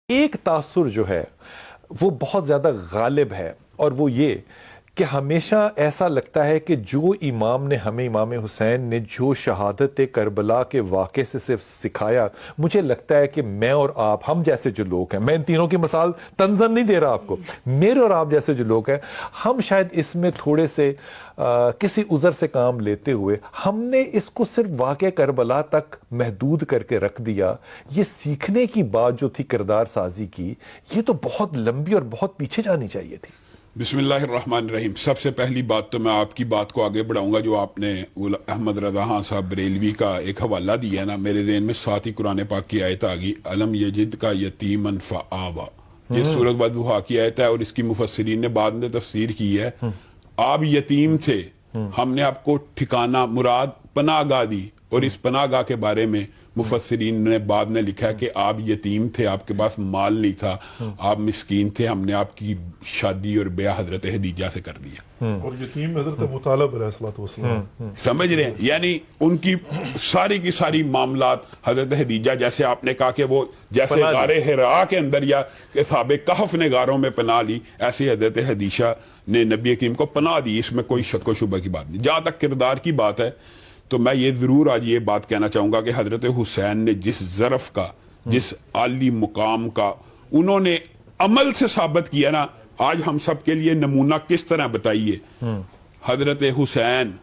ایک تاثر جو ہے وہ بہت زیادہ غالب ہے، اور وہ یہ کہ ہمیشہ ایسا لگتا ہے کہ جو امام نے ہمیں، امام حسین نے جو شہادت کربلا کے واقعے سے صرف سکھایا، مجھے لگتا ہے کہ میں اور آپ، ہم جیسے جو لوگ ہیں، میں ان تینوں کی مثال تنزن نہیں دے رہا آپ کو، میرے اور آپ جیسے جو لوگ ہیں، ہم شاید اس میں تھوڑے سے کسی عذر سے کام لیتے ہوئے ہم نے اس کو صرف واقعہ کربلا تک محدود کر کے رکھ دیا۔ یہ سیکھنے کی بات جو تھی کردار سازی کی، یہ تو بہت لمبی اور بہت پیچھے جانی چاہیے تھی۔ بسم اللہ الرحمن الرحیم۔ سب سے پہلی بات تو میں آپ کی بات کو آگے بڑھاؤں گا، جو آپ نے احمد رضا خان صاحب بریلوی کا ایک حوالہ دیا ہے نا، میرے ذہن میں ساتھ ہی قرآن پاک کی آیت آ گئی، الم یجد کا یتیمن فآوا۔ یہ سورۃ والضحیٰ کی آیت ہے، اور اس کی مفسرین نے بعد میں تفسیر کی ہے۔ آپ یتیم تھے، ہم نے آپ کو ٹھکانہ مراد پناہ گاہ دی، اور اس پناہ گاہ کے بارے میں مفسرین نے بعد میں لکھا ہے کہ آپ یتیم تھے، آپ کے پاس مال نہیں تھا، آپ مسکین تھے، ہم نے آپ کی شادی اور بیاہ حضرت خدیجہ سے کر دیا۔ اور یتیم حضرت ابو طالب علیہ السلام، سمجھ رہے ہیں؟ یعنی ان کی ساری کی ساری معاملات حضرت خدیجہ، جیسے آپ نے کہا کہ وہ جیسے غار حرا کے اندر یا اصحاب کہف نے غاروں میں پناہ لی، ایسے حضرت خدیجہ نے نبی کریم کو پناہ دی، اس میں کوئی شک و شبہ کی بات نہیں۔ جہاں تک کردار کی بات ہے تو میں یہ ضرور آج یہ بات کہنا چاہوں گا کہ حضرت حسین نے جس ظرف کا، جس عالی مقام کا انہوں نے عمل سے ثابت کیا نا، آج ہم سب کے لیے نمونہ کس طرح بتائیے۔ حضرت حسین،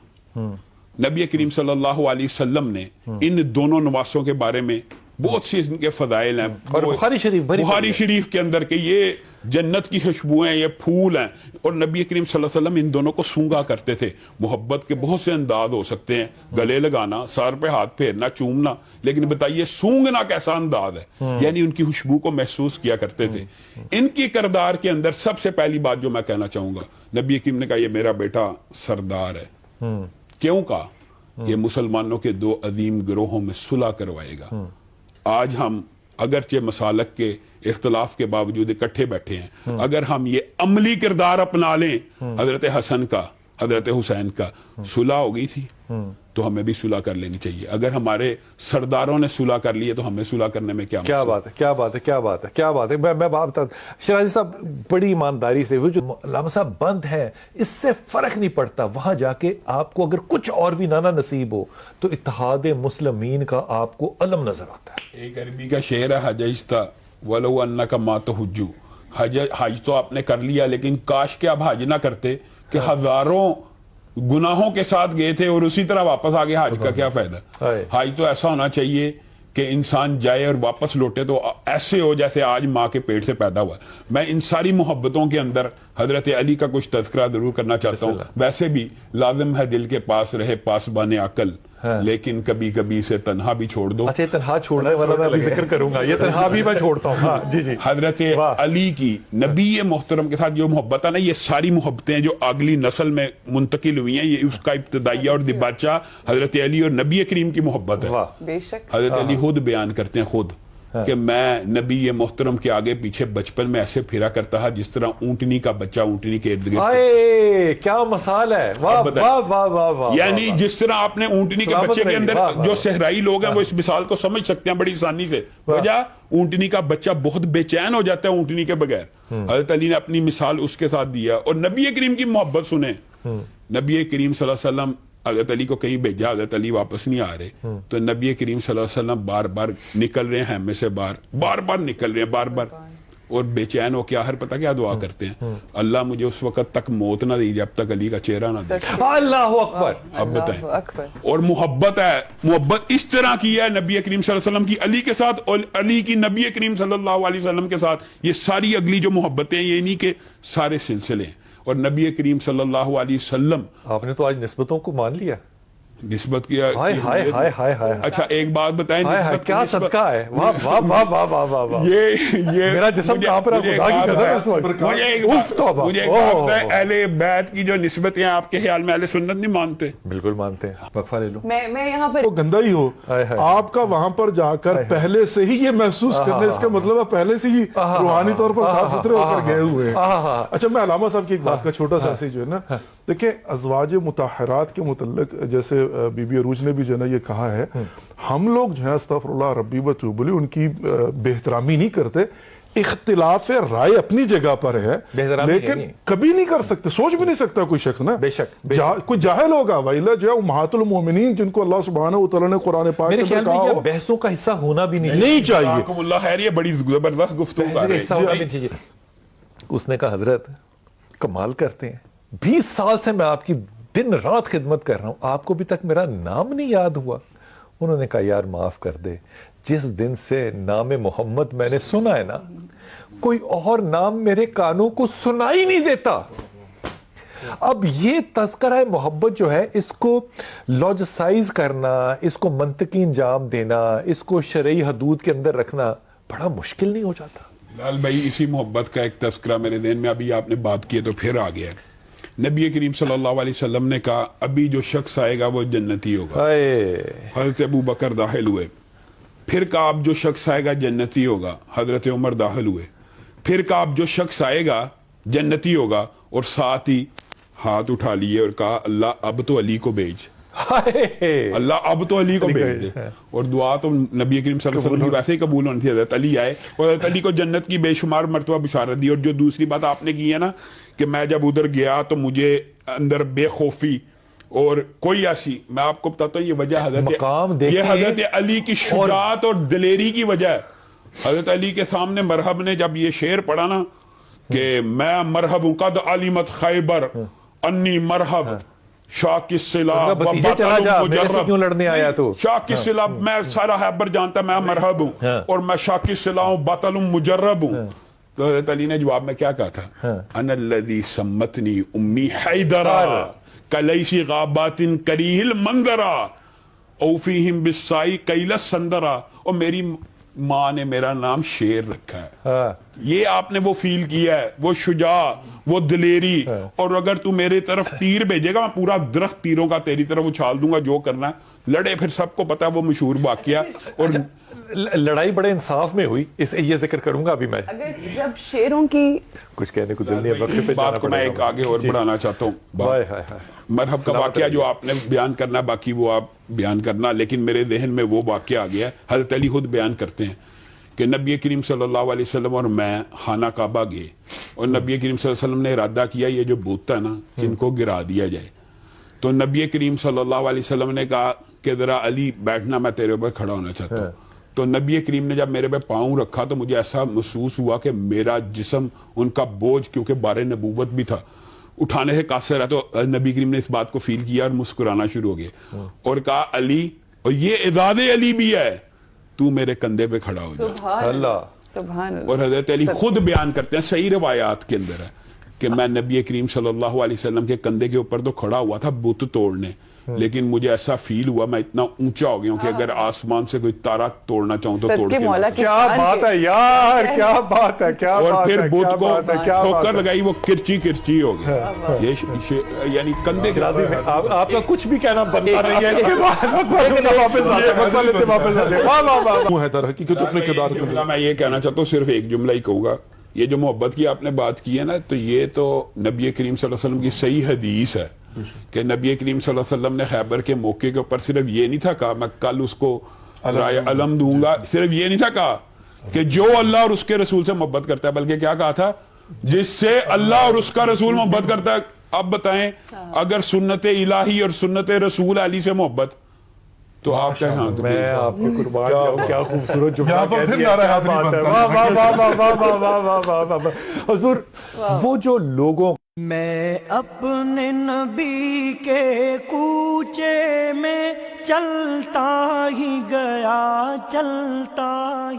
نبی کریم صلی اللہ علیہ وسلم نے ان دونوں نواسوں کے بارے میں بہت سی ان کے فضائل ہیں، اور بخاری شریف کے اندر کہ یہ جنت کی خوشبوئیں، یہ پھول ہیں، اور نبی کریم صلی اللہ علیہ وسلم ان دونوں کو سونگا کرتے تھے۔ محبت کے بہت سے انداز ہو سکتے ہیں، گلے لگانا، سر پہ ہاتھ پھیرنا، چومنا، لیکن بتائیے سونگنا کیسا انداز ہے؟ یعنی ان کی خوشبو کو محسوس کیا کرتے تھے۔ ان کی کردار کے اندر سب سے پہلی بات جو میں کہنا چاہوں گا، نبی کریم نے کہا یہ میرا بیٹا سردار ہے۔ کیوں کہا؟ یہ مسلمانوں کے دو عظیم گروہوں میں صلح کروائے گا۔ آج ہم اگرچہ مسالک کے اختلاف کے باوجود اکٹھے بیٹھے ہیں، اگر ہم یہ عملی کردار اپنا لیں، حضرت حسن کا، حضرت حسین کا صلح ہو گئی تھی، تو ہمیں بھی صلح کر لینی چاہیے۔ اگر ہمارے سرداروں نے صلح کر لی ہے تو ہمیں صلح کرنے میں کیا بات ہے، کیا بات ہے، کیا بات ہے، کیا بات ہے۔ میں بات بتا، شیرازی صاحب بڑی ایمانداری سے، وہ جو علامہ صاحب بند ہے، اس سے فرق نہیں پڑتا، وہاں جا کے آپ کو اگر کچھ اور بھی نانا نصیب ہو تو اتحاد مسلمین کا آپ کو علم نظر آتا ہے۔ ایک عربی کا شعر ہے، حججتا ولو انک ما تحج، حج تو آپ نے کر لیا، لیکن کاش کہ آپ حج نہ کرتے، کہ ہزاروں گناہوں کے ساتھ گئے تھے اور اسی طرح واپس آگے، حج کا کیا فائدہ؟ حج تو ایسا ہونا چاہیے کہ انسان جائے اور واپس لوٹے تو ایسے ہو جیسے آج ماں کے پیٹ سے پیدا ہوا۔ میں ان ساری محبتوں کے اندر حضرت علی کا کچھ تذکرہ ضرور کرنا چاہتا ہوں۔ ویسے بھی لازم ہے دل کے پاس رہے پاسبان عقل، لیکن کبھی کبھی اسے تنہا بھی چھوڑ دو۔ اچھا، تنہا چھوڑنے والا میں ابھی ذکر کروں گا، یہ تنہا بھی میں چھوڑتا ہوں۔ ہاں جی جی، حضرت علی کی نبی محترم کے ساتھ جو محبت ہے نا، یہ ساری محبتیں جو اگلی نسل میں منتقل ہوئی ہیں، یہ اس کا ابتدائیہ اور دباچہ حضرت علی اور نبی کریم کی محبت ہے۔ بے شک حضرت علی خود بیان کرتے ہیں خود کہ میں نبی محترم کے آگے پیچھے بچپن میں ایسے پھرا کرتا تھا جس طرح اونٹنی کا بچہ اونٹنی کے ارد گرد۔ کیا مثال ہے، واہ واہ واہ واہ واہ۔ یعنی جس طرح آپ نے اونٹنی کے بچے کے اندر، جو صحرائی لوگ ہیں وہ اس مثال کو سمجھ سکتے ہیں بڑی آسانی سے، وجہ اونٹنی کا بچہ بہت بے چین ہو جاتا ہے اونٹنی کے بغیر۔ حضرت علی نے اپنی مثال اس کے ساتھ دیا، اور نبی کریم کی محبت سنیں۔ نبی کریم صلی اللہ علیہ وسلم، حضرت علی کو کہیں بھیجا، حضرت علی واپس نہیں آ رہے، تو نبی کریم صلی اللہ علیہ وسلم بار بار نکل رہے ہیں خیمے سے باہر، بار بار نکل رہے ہیں، بار بار، اور بے چین ہو کے آخر پتہ کیا دعا کرتے ہیں؟ اللہ مجھے اس وقت تک موت نہ دی جب تک علی کا چہرہ نہ دیکھے۔ اللہ اکبر۔ اب بتائیں، اور محبت ہے، محبت اس طرح کی ہے نبی کریم صلی اللہ علیہ وسلم کی علی کے ساتھ، اور علی کی نبی کریم صلی اللہ علیہ وسلم کے ساتھ۔ یہ ساری اگلی جو محبتیں، یہ نہیں کہ سارے سلسلے ہیں۔ اور نبی کریم صلی اللہ علیہ وسلم، آپ نے تو آج نسبتوں کو مان لیا، نسبت کیا۔ ہائے ہائے ہائے ہائے ہائے۔ اچھا ایک بات بتائیں، کیا صدقہ ہے، واہ واہ واہ واہ واہ واہ واہ۔ یہ میرا جسم کانپ رہا ہے، خدا کی قسم اس وقت۔ مجھے ایک بات بتائیں، اہل بیت کی جو نسبتیں آپ کے خیال میں اہل سنت نہیں مانتے؟ بالکل مانتے ہیں، وقفہ لے لو۔ میں یہاں پر وہ گندا ہی ہو، آپ کا وہاں پر جا کر پہلے سے ہی یہ محسوس کرنے، اس کا مطلب ہے پہلے سے ہی روحانی طور پر صاف ستھرے ہو کر گئے ہوئے ہیں۔ اچھا، میں علامہ صاحب کی ایک بات کا چھوٹا سا ایسے جو ہے نا، دیکھیں ازواج مطہرات کے متعلق جیسے بی بی عروج نے بھی جو ہے نا یہ کہا ہے، ہم لوگ جو ہے استغفر اللہ ربی و توب لی، ان کی بے احترامی نہیں کرتے، اختلاف رائے اپنی جگہ پر ہے بہترام لیکن نہیں۔ کبھی نہیں کر سکتے، سوچ بھی نہیں سکتا کوئی شخص نا، بے شک کوئی جاہل ہوگا وَإِلَّا جو ہے امہات المومنین جن کو اللہ سبحانہ وتعالی نے قرآن پاک میرے کے خیال اندر میں کہا یہ ہو بحثوں کا حصہ ہونا بھی نہیں چاہیے۔ جزاکم اللہ خیر، یہ بڑی زبردست گفتگو کر رہے حصہ ہونا بھی ہیں۔ نہیں چاہیے۔ اس نے کہا حضرت کمال کرتے ہیں، 20 سال سے میں آپ کی دن رات خدمت کر رہا ہوں، آپ کو بھی تک میرا نام نہیں یاد ہوا؟ انہوں نے کہا یار معاف کر دے، جس دن سے نام محمد میں نے سنا ہے نا، کوئی اور نام میرے کانوں کو سنائی نہیں دیتا۔ اب یہ تذکرہ محبت جو ہے، اس کو لاجسائز کرنا، اس کو منطقی انجام دینا، اس کو شرعی حدود کے اندر رکھنا بڑا مشکل نہیں ہو جاتا؟ لال بھائی، اسی محبت کا ایک تذکرہ میرے ذہن میں، ابھی آپ نے بات کی تو پھر آ گیا ہے۔ نبی کریم صلی اللہ علیہ وسلم نے کہا ابھی جو شخص آئے گا وہ جنتی ہوگا۔ حضرت ابو بکر داخل ہوئے، پھر کہا اب جو شخص آئے گا جنتی ہوگا، حضرت عمر داخل ہوئے، پھر کہا اب جو شخص آئے گا جنتی ہوگا، اور ساتھ ہی ہاتھ اٹھا لیے اور کہا اللہ اب تو علی کو بھیج، اللہ اب تو علی کو بھیج دے۔ اور دعا تو نبی کریم صلی اللہ علیہ وسلم کی ویسے ہی قبول ہونی تھی، حضرت علی آئے اور حضرت علی کو جنت کی بے شمار مرتبہ بشارت دی۔ اور جو دوسری بات آپ نے کی ہے نا کہ میں جب ادھر گیا تو مجھے اندر بے خوفی اور کوئی ایسی، میں آپ کو بتاتا ہوں یہ وجہ یہ حضرت علی کی شجاعت اور دلیری کی وجہ ہے۔ حضرت علی کے سامنے مرحب نے جب یہ شعر پڑھا نا کہ میں مرحب ہوں قد علمت خیبر انی مرحب شاہ کی سلاح کیوں لڑنے آیا تو شاہ کی سلاح، میں سارا خیبر جانتا میں مرحب ہوں اور میں شاہ کی سلاح ہوں بطل مجرب ہوں۔ تو حضرت علی نے جواب میں کیا کہا تھا؟ انا الذی سمتنی امی حیدرا کلیسی غابات کریہ المنظرا او فیہم بالسائی کیل السندرا، اور میری ماں نے میرا نام شیر رکھا ہے۔ یہ آپ نے وہ فیل کیا ہے، وہ شجاع، وہ دلیری۔ اور اگر تو میرے طرف تیر بھیجے گا میں پورا درخت تیروں کا تیری طرف اچھال دوں گا، جو کرنا ہے لڑے۔ پھر سب کو پتا ہے وہ مشہور واقعہ۔ اور لڑائی بڑے انصاف میں ہوئی، اس یہ ذکر کروں گا ابھی میں۔ اگر جب شیروں کی کچھ کہنے کو دل نہیں ہے، وقت پہ بات کو میں ایک آگے اور بڑھانا چاہتا ہوں۔ مرحب کا واقعہ جو آپ نے بیان کرنا باقی وہ آپ بیان کرنا، لیکن میرے ذہن میں وہ واقعہ آ گیا ہے۔ حضرت علی خود بیان کرتے ہیں کہ نبی کریم صلی اللہ علیہ وسلم اور میں خانہ کعبہ گئے، اور نبی کریم صلی اللہ علیہ وسلم نے ارادہ کیا یہ جو بت ہے نا ان کو گرا دیا جائے۔ تو نبی کریم صلی اللہ علیہ وسلم نے کہا کہ ذرا علی بیٹھنا، میں تیرے اوپر کھڑا ہونا چاہتا ہوں۔ تو نبی کریم نے جب میرے پہ پاؤں رکھا تو مجھے ایسا محسوس ہوا کہ میرا جسم ان کا بوجھ، کیونکہ بارے نبوت بھی تھا، اٹھانے سے قاصر ہے۔ تو نبی کریم نے اس بات کو فیل کیا اور مسکرانا شروع ہو گئے اور کہا علی، اور یہ اعزاز علی بھی ہے، تو میرے کندھے پہ کھڑا ہو جا۔ اللہ سبحان اللہ۔ اور حضرت علی خود بیان کرتے ہیں، صحیح روایات کے اندر ہے کہ میں نبی کریم صلی اللہ علیہ وسلم کے کندھے کے اوپر تو کھڑا ہوا تھا بت توڑنے، لیکن مجھے ایسا فیل ہوا میں اتنا اونچا ہو گیا ہوں کہ اگر آسمان سے کوئی تارا توڑنا چاہوں تو توڑ کے کیا بات ہے یار، کیا بات ہے، کیا اور بات پھر ہے، بت کو کیا ٹھوکر لگائی، وہ کرچی کرچی ہو گیا۔ یہ یعنی کندھے کے آپ کا کچھ بھی کہنا بنتا نہیں ہے، واپس آتے وہ ہے در حقیقت جو اپنے کردار کو جملہ میں یہ کہنا چاہتا ہوں، صرف ایک جملہ ہی کہوں گا۔ یہ جو محبت کی آپ نے بات کی ہے نا، تو یہ تو نبی کریم صلی اللہ علیہ وسلم کی صحیح حدیث ہے کہ نبی کریم صلی اللہ علیہ وسلم نے خیبر کے موقع کے اوپر صرف یہ نہیں تھا کہا میں کل اس کو رائے علم دوں گا، صرف یہ نہیں تھا کہا کہ جو اللہ اور اس کے رسول سے محبت کرتا ہے، بلکہ کیا کہا تھا؟ جس سے اللہ اور اس کا رسول محبت کرتا ہے۔ اب بتائیں اگر سنت الہی اور سنت رسول علی سے محبت تو آپ کا ہاں میں آپ کے قربان جاؤں، کیا خوبصورت جملہ کہہ دیا، نعرہ حیدری بنتا ہے۔ واہ واہ واہ واہ واہ واہ واہ واہ واہ واہ۔ حضور وہ جو لوگوں میں اپنے نبی کے کوچے میں چلتا ہی گیا، چلتا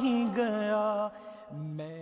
ہی گیا میں